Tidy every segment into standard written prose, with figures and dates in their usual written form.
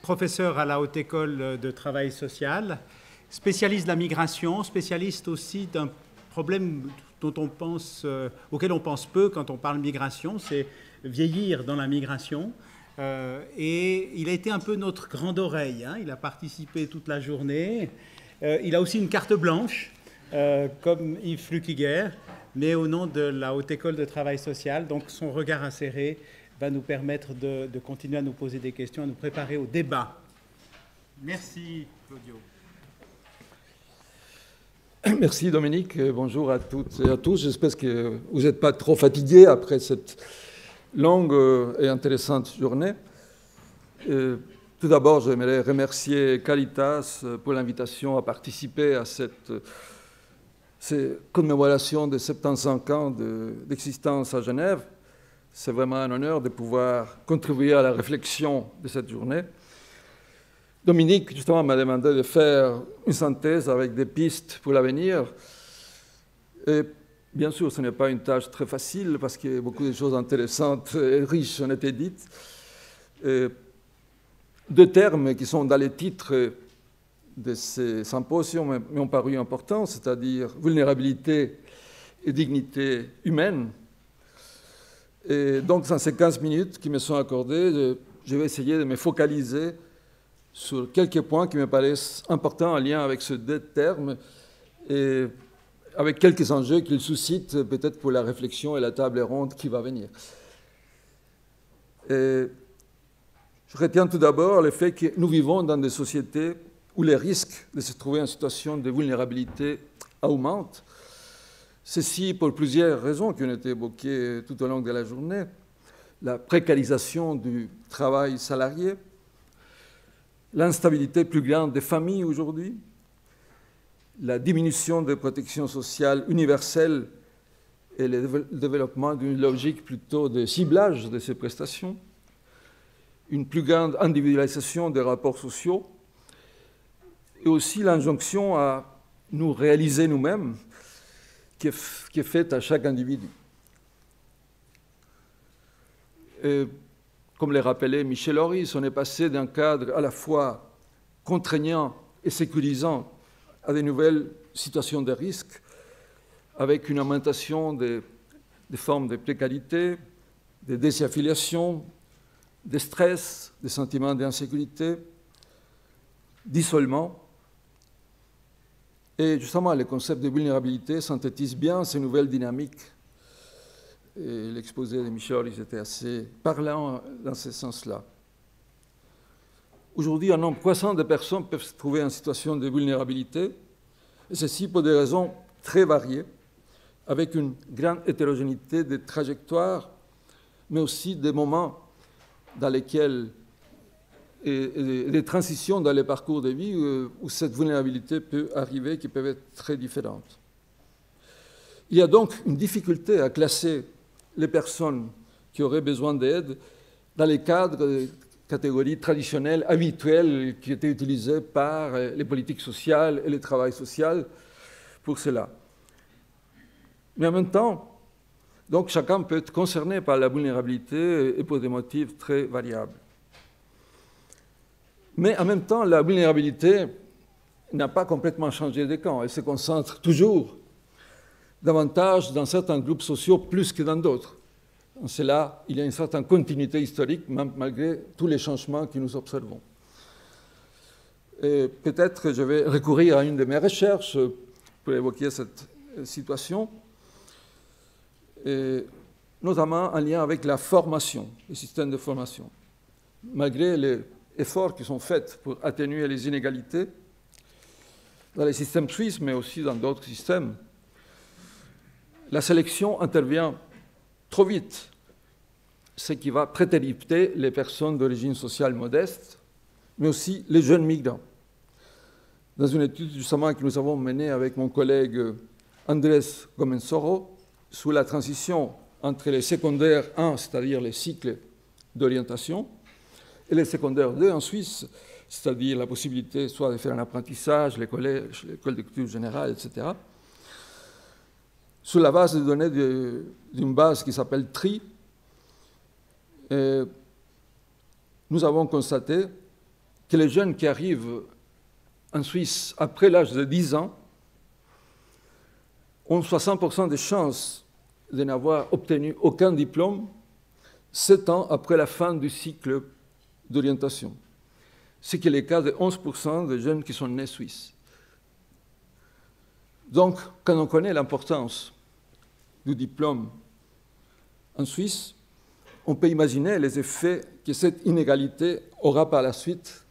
professeur à la Haute École de Travail Social, spécialiste de la migration, spécialiste aussi d'un problème auquel on pense peu quand on parle migration, c'est vieillir dans la migration. Et il a été un peu notre grande oreille, hein. Il a participé toute la journée. Il a aussi une carte blanche, comme Yves Flukiger, mais au nom de la Haute École de Travail Social. Donc son regard inséré va nous permettre de continuer à nous poser des questions, à nous préparer au débat. Merci, Claudio. Merci, Dominique. Bonjour à toutes et à tous. J'espère que vous n'êtes pas trop fatigués après cette longue et intéressante journée. Tout d'abord, j'aimerais remercier Caritas pour l'invitation à participer à cette commémoration de 75 ans d'existence à Genève. C'est vraiment un honneur de pouvoir contribuer à la réflexion de cette journée. Dominique, justement, m'a demandé de faire une synthèse avec des pistes pour l'avenir. Et bien sûr, ce n'est pas une tâche très facile parce que beaucoup de choses intéressantes et riches ont été dites. Et deux termes qui sont dans les titres de ces symposiums m'ont paru importants, c'est-à-dire vulnérabilité et dignité humaine. Et donc, dans ces 15 minutes qui me sont accordées, je vais essayer de me focaliser sur quelques points qui me paraissent importants en lien avec ces deux termes et avec quelques enjeux qu'ils suscitent peut-être pour la réflexion et la table ronde qui va venir. Et je retiens tout d'abord le fait que nous vivons dans des sociétés où les risques de se trouver en situation de vulnérabilité augmentent. Ceci pour plusieurs raisons qui ont été évoquées tout au long de la journée. La précarisation du travail salarié, l'instabilité plus grande des familles aujourd'hui, la diminution des protections sociales universelles et le développement d'une logique plutôt de ciblage de ces prestations, une plus grande individualisation des rapports sociaux et aussi l'injonction à nous réaliser nous-mêmes qui est faite à chaque individu. Et comme l'a rappelé Michel Horis, on est passé d'un cadre à la fois contraignant et sécurisant à de nouvelles situations de risque, avec une augmentation des formes de précarité, de désaffiliation, de stress, des sentiments d'insécurité, d'isolement. Et justement, le concept de vulnérabilité synthétise bien ces nouvelles dynamiques. Et l'exposé de Michel Horis était assez parlant dans ce sens-là. Aujourd'hui, un nombre croissant de personnes peuvent se trouver en situation de vulnérabilité, et ceci pour des raisons très variées, avec une grande hétérogénéité des trajectoires, mais aussi des moments dans lesquels, et des transitions dans les parcours de vie où cette vulnérabilité peut arriver, qui peuvent être très différentes. Il y a donc une difficulté à classer les personnes qui auraient besoin d'aide dans les cadres de catégories traditionnelles, habituelles, qui étaient utilisées par les politiques sociales et le travail social pour cela. Mais en même temps, donc chacun peut être concerné par la vulnérabilité et pour des motifs très variables. Mais en même temps, la vulnérabilité n'a pas complètement changé de camp. Elle se concentre toujours davantage dans certains groupes sociaux plus que dans d'autres. En cela, il y a une certaine continuité historique, même malgré tous les changements que nous observons. Et peut-être je vais recourir à une de mes recherches pour évoquer cette situation, et notamment en lien avec la formation, le système de formation. Malgré les efforts qui sont faits pour atténuer les inégalités dans les systèmes suisses, mais aussi dans d'autres systèmes, la sélection intervient trop vite, ce qui va précipiter les personnes d'origine sociale modeste, mais aussi les jeunes migrants. Dans une étude justement que nous avons menée avec mon collègue Andrés Gomensoro sur la transition entre les secondaires 1, c'est-à-dire les cycles d'orientation, et les secondaires 2 en Suisse, c'est-à-dire la possibilité soit de faire un apprentissage, les collèges, l'école de culture générale, etc., sur la base de données d'une base qui s'appelle TRI, nous avons constaté que les jeunes qui arrivent en Suisse après l'âge de 10 ans ont 60% de chances de n'avoir obtenu aucun diplôme 7 ans après la fin du cycle d'orientation. Ce qui est le cas de 11% des jeunes qui sont nés suisses. Donc, quand on connaît l'importance du diplôme en Suisse, on peut imaginer les effets que cette inégalité aura par la suite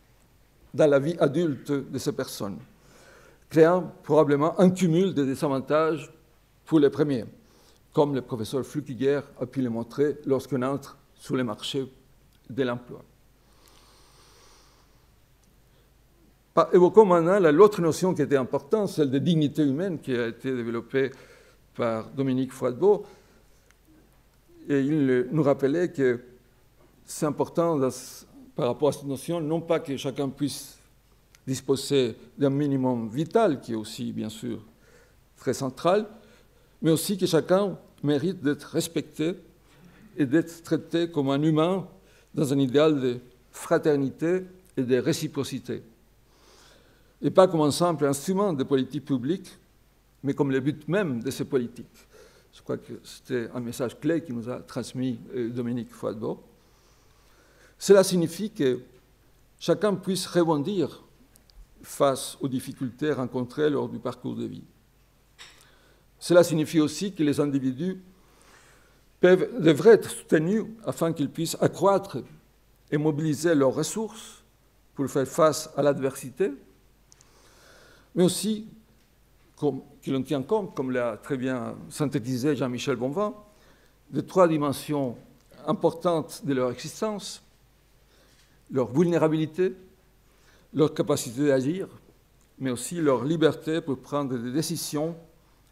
dans la vie adulte de ces personnes, créant probablement un cumul de désavantages pour les premiers, comme le professeur Flukiger a pu le montrer lorsqu'on entre sur le marché de l'emploi. Évoquons maintenant l'autre notion qui était importante, celle de dignité humaine, qui a été développée par Dominique Froidbeau. Et il nous rappelait que c'est important par rapport à cette notion, non pas que chacun puisse disposer d'un minimum vital, qui est aussi, bien sûr, très central, mais aussi que chacun mérite d'être respecté et d'être traité comme un humain dans un idéal de fraternité et de réciprocité. Et pas comme un simple instrument de politique publique, mais comme le but même de ces politiques. Je crois que c'était un message clé qui nous a transmis Dominique Froidbeau. Cela signifie que chacun puisse rebondir face aux difficultés rencontrées lors du parcours de vie. Cela signifie aussi que les individus devraient être soutenus afin qu'ils puissent accroître et mobiliser leurs ressources pour faire face à l'adversité, mais aussi qu'il en tient compte, comme l'a très bien synthétisé Jean-Michel Bonvin, de 3 dimensions importantes de leur existence: leur vulnérabilité, leur capacité d'agir, mais aussi leur liberté pour prendre des décisions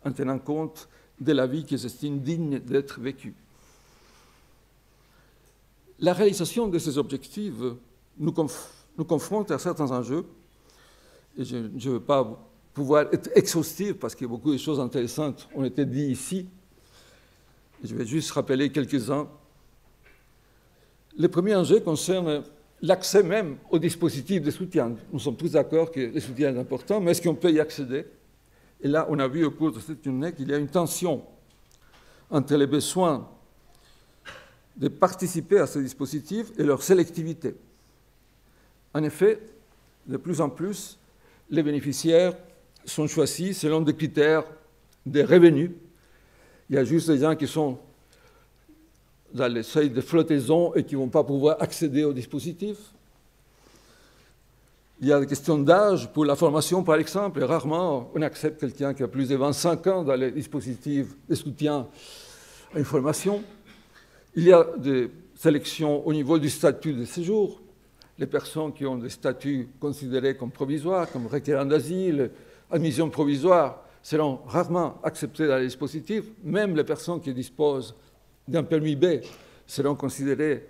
en tenant compte de la vie qu'ils estiment digne d'être vécue. La réalisation de ces objectifs nous confronte à certains enjeux, et je ne veux pas pouvoir être exhaustif parce que beaucoup de choses intéressantes ont été dites ici. Je vais juste rappeler quelques-uns. Le premier enjeu concerne l'accès même aux dispositifs de soutien. Nous sommes tous d'accord que le soutien est important, mais est-ce qu'on peut y accéder? Et là, on a vu au cours de cette journée qu'il y a une tension entre les besoins de participer à ces dispositifs et leur sélectivité. En effet, de plus en plus, les bénéficiaires sont choisis selon des critères de revenus. Il y a juste des gens qui sont dans les seuils de flottaison et qui ne vont pas pouvoir accéder au dispositif. Il y a des questions d'âge pour la formation, par exemple. Et rarement, on accepte quelqu'un qui a plus de 25 ans dans les dispositifs de soutien à une formation. Il y a des sélections au niveau du statut de séjour. Les personnes qui ont des statuts considérés comme provisoires, comme requérants d'asile, admission provisoire, seront rarement acceptées dans les dispositifs. Même les personnes qui disposent d'un permis B seront considérées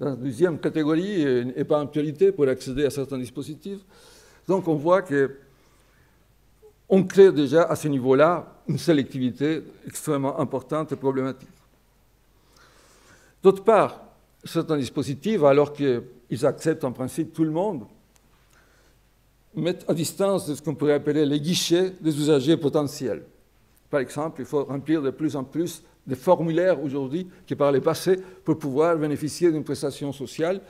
dans la deuxième catégorie et pas en priorité pour accéder à certains dispositifs. Donc on voit qu'on crée déjà à ce niveau-là une sélectivité extrêmement importante et problématique. D'autre part, certains dispositifs, alors qu'ils acceptent en principe tout le monde, mettent à distance de ce qu'on pourrait appeler les guichets des usagers potentiels. Par exemple, il faut remplir de plus en plus de formulaires aujourd'hui que par le passé pour pouvoir bénéficier d'une prestation sociale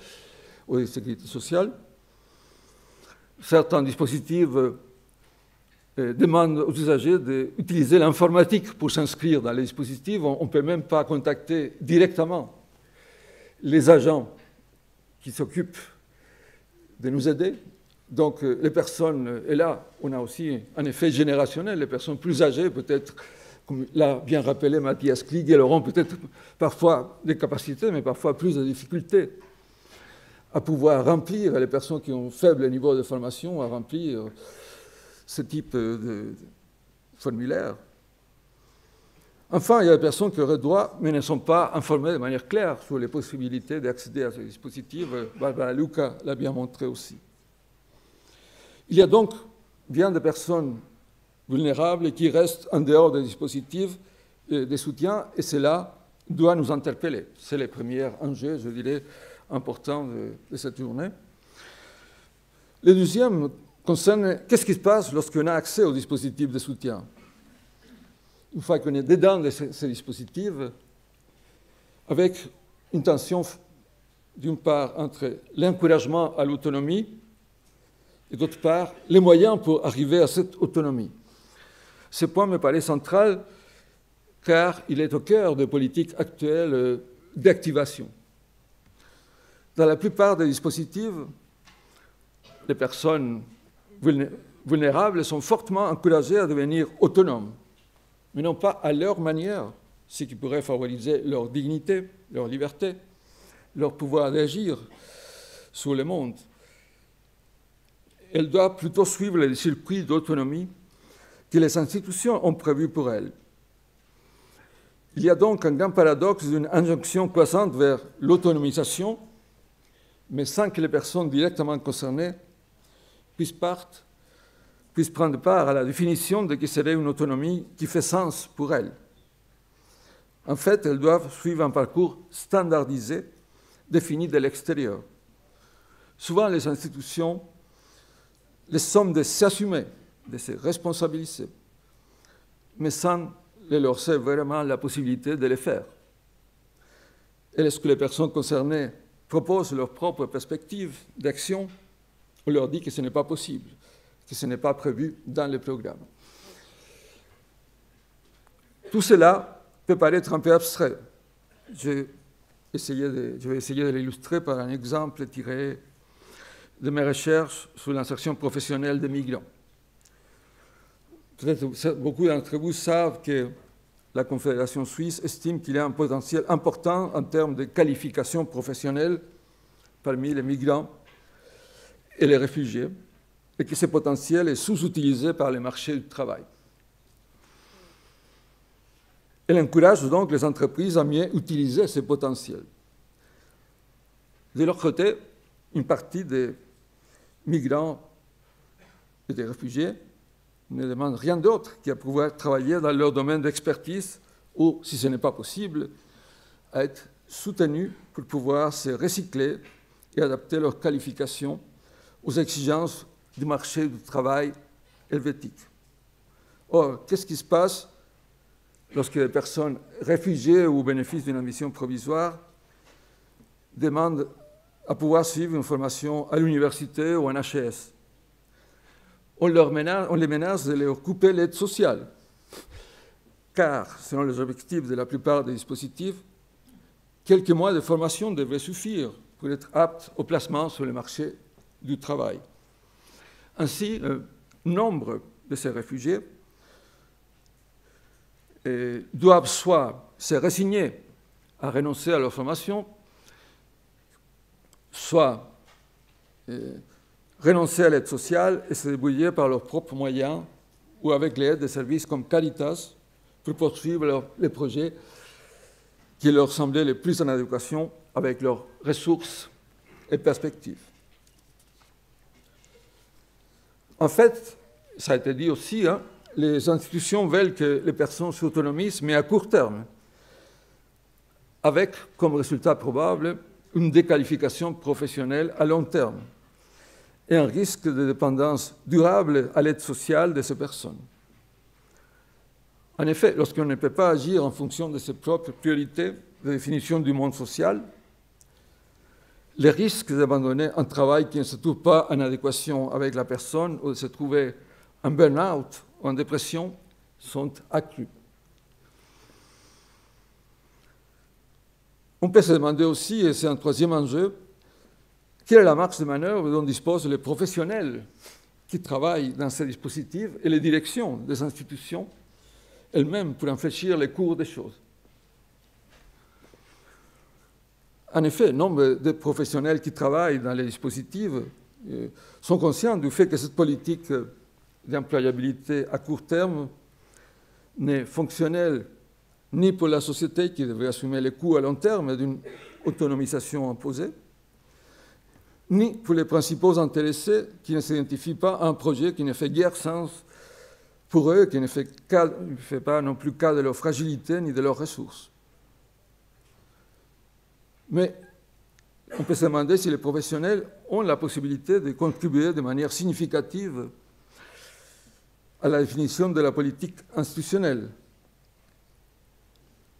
ou de sécurité sociale. Certains dispositifs demandent aux usagers d'utiliser l'informatique pour s'inscrire dans les dispositifs. On ne peut même pas contacter directement les agents qui s'occupent de nous aider. Donc les personnes, et là on a aussi un effet générationnel, les personnes plus âgées peut-être, comme l'a bien rappelé Matthias Klieg, auront peut-être parfois des capacités, mais parfois plus de difficultés à pouvoir remplir, les personnes qui ont faible niveau de formation, à remplir ce type de formulaire. Enfin, il y a des personnes qui auraient droit, mais ne sont pas informées de manière claire sur les possibilités d'accéder à ces dispositifs. Barbara Luca l'a bien montré aussi. Il y a donc bien des personnes vulnérables qui restent en dehors des dispositifs de soutien, et cela doit nous interpeller. C'est le premier enjeu, je dirais, important de cette journée. Le deuxième concerne qu'est-ce qui se passe lorsqu'on a accès aux dispositifs de soutien. Une fois qu'on est dedans de ces dispositifs, avec une tension d'une part entre l'encouragement à l'autonomie et d'autre part les moyens pour arriver à cette autonomie. Ce point me paraît central car il est au cœur des politiques actuelles d'activation. Dans la plupart des dispositifs, les personnes vulnérables sont fortement encouragées à devenir autonomes, mais non pas à leur manière, ce qui pourrait favoriser leur dignité, leur liberté, leur pouvoir d'agir sur le monde. Elle doit plutôt suivre les circuits d'autonomie que les institutions ont prévus pour elle. Il y a donc un grand paradoxe d'une injonction croissante vers l'autonomisation, mais sans que les personnes directement concernées puissent prendre part à la définition de ce que serait une autonomie qui fait sens pour elles. En fait, elles doivent suivre un parcours standardisé, défini de l'extérieur. Souvent, les institutions les somment de s'assumer, de se responsabiliser, mais sans leur laisser vraiment la possibilité de le faire. Et lorsque les personnes concernées proposent leur propre perspective d'action, on leur dit que ce n'est pas possible, que ce n'est pas prévu dans le programme. Tout cela peut paraître un peu abstrait. Je vais essayer de l'illustrer par un exemple tiré de mes recherches sur l'insertion professionnelle des migrants. Peut-être beaucoup d'entre vous savent que la Confédération suisse estime qu'il y a un potentiel important en termes de qualification professionnelle parmi les migrants et les réfugiés, et que ce potentiel est sous-utilisé par les marchés du travail. Elle encourage donc les entreprises à mieux utiliser ce potentiel. De leur côté, une partie des migrants et des réfugiés ne demandent rien d'autre qu'à pouvoir travailler dans leur domaine d'expertise ou, si ce n'est pas possible, à être soutenus pour pouvoir se recycler et adapter leurs qualifications aux exigences du marché du travail helvétique. Or, qu'est-ce qui se passe lorsque les personnes réfugiées ou au bénéfice d'une ambition provisoire demandent à pouvoir suivre une formation à l'université ou en HES? On les menace de leur couper l'aide sociale, car, selon les objectifs de la plupart des dispositifs, quelques mois de formation devraient suffire pour être aptes au placement sur le marché du travail. Ainsi, nombre de ces réfugiés doivent soit se résigner à renoncer à leur formation, soit renoncer à l'aide sociale et se débrouiller par leurs propres moyens ou avec l'aide de services comme Caritas pour poursuivre les projets qui leur semblaient les plus en adéquation avec leurs ressources et perspectives. En fait, ça a été dit aussi, les institutions veulent que les personnes s'autonomisent, mais à court terme, avec comme résultat probable une déqualification professionnelle à long terme et un risque de dépendance durable à l'aide sociale de ces personnes. En effet, lorsqu'on ne peut pas agir en fonction de ses propres priorités de définition du monde social, les risques d'abandonner un travail qui ne se trouve pas en adéquation avec la personne ou de se trouver en burn-out ou en dépression sont accrus. On peut se demander aussi, et c'est un troisième enjeu, quelle est la marge de manœuvre dont disposent les professionnels qui travaillent dans ces dispositifs et les directions des institutions elles-mêmes pour infléchir les cours des choses. En effet, nombre de professionnels qui travaillent dans les dispositifs sont conscients du fait que cette politique d'employabilité à court terme n'est fonctionnelle ni pour la société qui devrait assumer les coûts à long terme d'une autonomisation imposée, ni pour les principaux intéressés qui ne s'identifient pas à un projet qui ne fait guère sens pour eux, qui ne fait pas non plus cas de leur fragilité ni de leurs ressources. Mais on peut se demander si les professionnels ont la possibilité de contribuer de manière significative à la définition de la politique institutionnelle.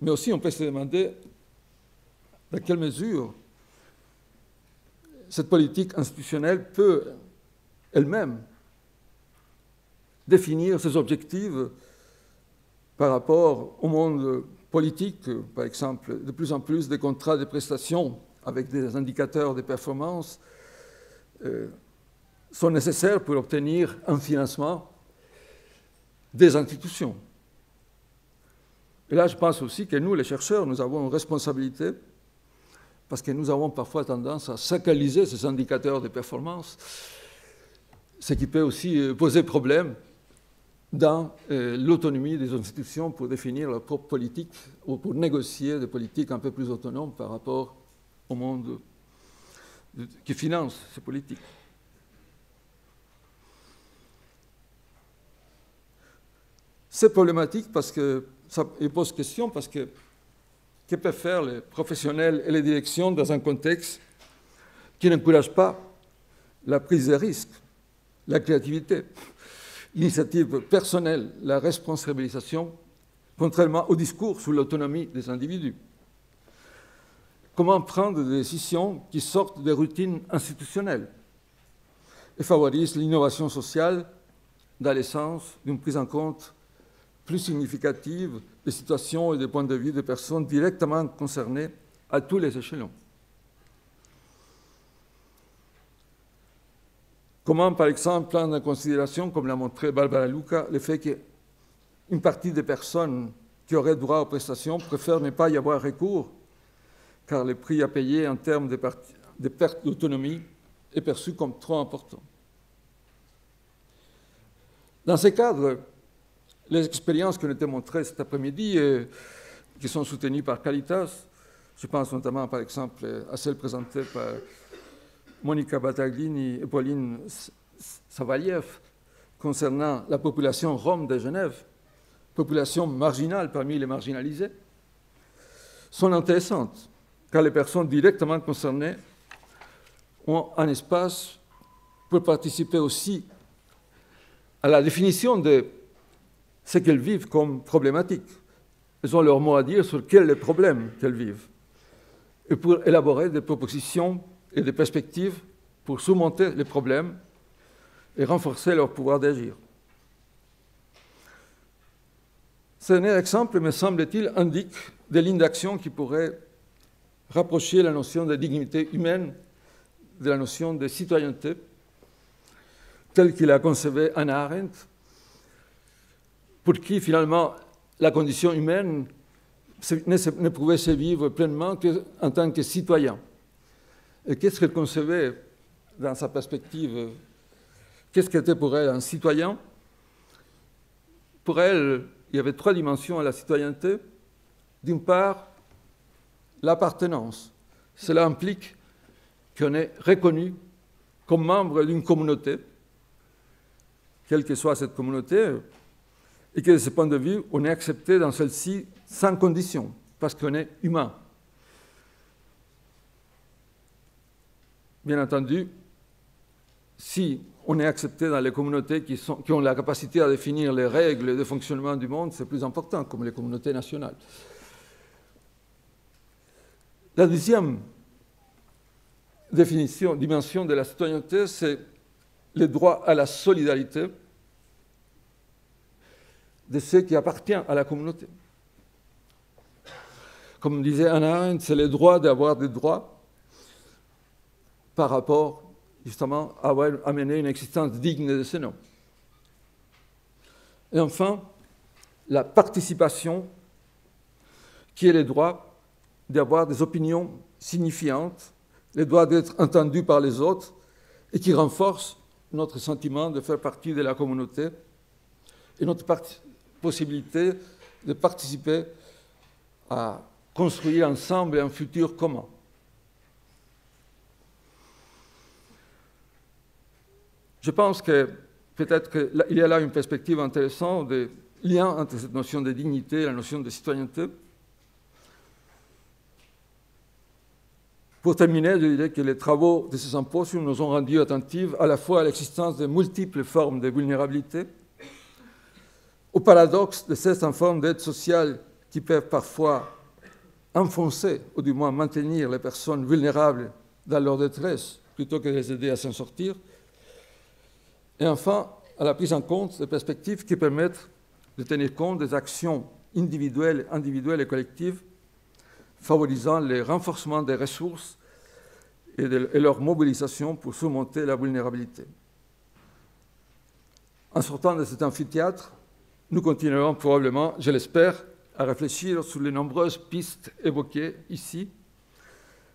Mais aussi, on peut se demander dans quelle mesure cette politique institutionnelle peut elle-même définir ses objectifs par rapport au monde politique. Par exemple, de plus en plus de contrats de prestations avec des indicateurs de performance sont nécessaires pour obtenir un financement des institutions. Et là, je pense aussi que nous, les chercheurs, nous avons une responsabilité parce que nous avons parfois tendance à sacraliser ces indicateurs de performance, ce qui peut aussi poser problème dans l'autonomie des institutions pour définir leur propre politique ou pour négocier des politiques un peu plus autonomes par rapport au monde qui finance ces politiques. C'est problématique parce que ça pose question parce que peuvent faire les professionnels et les directions dans un contexte qui n'encourage pas la prise de risque, la créativité, l'initiative personnelle, la responsabilisation, contrairement au discours sur l'autonomie des individus. Comment prendre des décisions qui sortent des routines institutionnelles et favorisent l'innovation sociale dans le sens d'une prise en compte plus significative des situations et des points de vue des personnes directement concernées à tous les échelons. Comment, par exemple, prendre en considération, comme l'a montré Barbara Luca, le fait qu'une partie des personnes qui auraient droit aux prestations préfèrent ne pas y avoir recours, car le prix à payer en termes de perte d'autonomie est perçu comme trop important. Dans ce cadre, les expériences qui ont été montrées cet après-midi et qui sont soutenues par Caritas, je pense notamment par exemple à celles présentées par Monica Battaglini et Pauline Savaliev concernant la population rome de Genève, population marginale parmi les marginalisés, sont intéressantes car les personnes directement concernées ont un espace pour participer aussi à la définition de ce qu'elles vivent comme problématique. Elles ont leur mot à dire sur quels sont les problèmes qu'elles vivent et pour élaborer des propositions et des perspectives pour surmonter les problèmes et renforcer leur pouvoir d'agir. Ce dernier exemple, me semble-t-il, indique des lignes d'action qui pourraient rapprocher la notion de dignité humaine de la notion de citoyenneté, telle qu'il a conçue Hannah Arendt, pour qui, finalement, la condition humaine ne pouvait se vivre pleinement qu'en tant que citoyen. Et qu'est-ce qu'elle concevait dans sa perspective? Qu'est-ce qu'était pour elle un citoyen? Pour elle, il y avait trois dimensions à la citoyenneté. D'une part, l'appartenance. Cela implique qu'on est reconnu comme membre d'une communauté, quelle que soit cette communauté, et que de ce point de vue, on est accepté dans celle-ci sans condition, parce qu'on est humain. Bien entendu, si on est accepté dans les communautés qui ont la capacité à définir les règles de fonctionnement du monde, c'est plus important, comme les communautés nationales. La deuxième dimension de la citoyenneté, c'est le droit à la solidarité de ceux qui appartiennent à la communauté. Comme disait Hannah Arendt, c'est le droit d'avoir des droits par rapport, justement, à avoir amené une existence digne de ce nom. Et enfin, la participation, qui est le droit d'avoir des opinions signifiantes, le droit d'être entendu par les autres, et qui renforce notre sentiment de faire partie de la communauté et notre possibilité de participer à construire ensemble un futur commun. Je pense que peut-être qu'il y a là une perspective intéressante de lien entre cette notion de dignité et la notion de citoyenneté. Pour terminer, je dirais que les travaux de ce symposium nous ont rendus attentifs à la fois à l'existence de multiples formes de vulnérabilité, au paradoxe de certaines formes d'aide sociale qui peuvent parfois enfoncer, ou du moins maintenir les personnes vulnérables dans leur détresse, plutôt que de les aider à s'en sortir, et enfin à la prise en compte des perspectives qui permettent de tenir compte des actions individuelles et collectives, favorisant le renforcement des ressources et leur mobilisation pour surmonter la vulnérabilité. En sortant de cet amphithéâtre, nous continuerons probablement, je l'espère, à réfléchir sur les nombreuses pistes évoquées ici.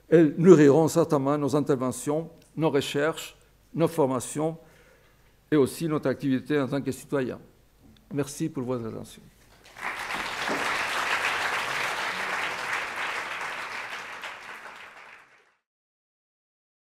Elles nourriront certainement nos interventions, nos recherches, nos formations et aussi notre activité en tant que citoyens. Merci pour votre attention.